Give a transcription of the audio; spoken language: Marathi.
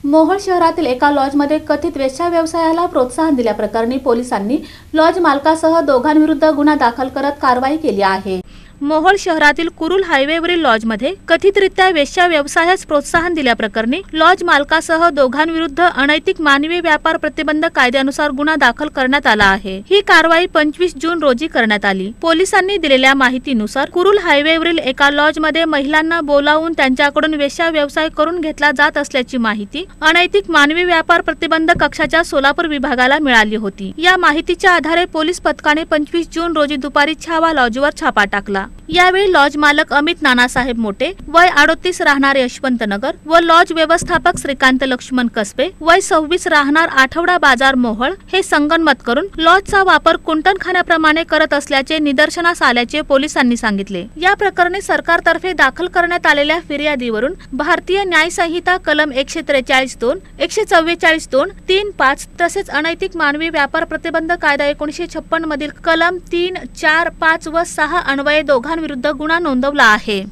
मोहोळ शहरातील एका लॉजमध्ये कथित वेश्या व्यवसायाला प्रोत्साहन दिल्याप्रकरणी पोलिसांनी लॉज मालकासह दोघांविरुद्ध गुन्हा दाखल करत कारवाई केली आहे। मोहोळ शहरातील कुरुल हायवेवरील लॉजमध्ये कथितरित्या वेश्या व्यवसायास प्रोत्साहन दिल्याप्रकरणी लॉज मालकासह दोघांविरुद्ध अनैतिक मानवी व्यापार प्रतिबंध कायद्यानुसार गुन्हा दाखल करण्यात आला आहे। ही कारवाई 25 जून रोजी करण्यात आली। पोलिसांनी दिलेल्या माहितीनुसार कुरुल हायवेवरील एका लॉजमध्ये महिलांना बोलावून त्यांच्याकडून वेश्या व्यवसाय करून घेतला जात असल्याची माहिती अनैतिक मानवी व्यापार प्रतिबंध कक्षाच्या सोलापूर विभागाला मिळाली होती। या माहितीच्या आधारे पोलीस पथकाने 25 जून रोजी दुपारी छावा लॉजवर छापा टाकला। यावेळी लॉज मालक अमित नानासाहेब मोठे वय 38 राहणार यशवंत नगर व लॉज व्यवस्थापक श्रीकांत लक्ष्मण कसबे वय 26 राहणार आठवडा बाजार मोहोळ हे संगनमत करून लॉजचा वापर कुंटणखान्याप्रमाणे करत असल्याचे निदर्शनास आल्याचे पोलिसांनी सांगितले। या प्रकरणी सरकारतर्फे दाखल करण्यात आलेल्या फिर्यादीवरून भारतीय न्याय संहिता कलम 143(2), 144(2), 3(5) तसेच अनैतिक मानवी व्यापार प्रतिबंध कायदा 1956 मधील कलम 3, 4, 5 व 6 अन्वये दोघांविरुद्ध गुन्हा नोंदवला आहे।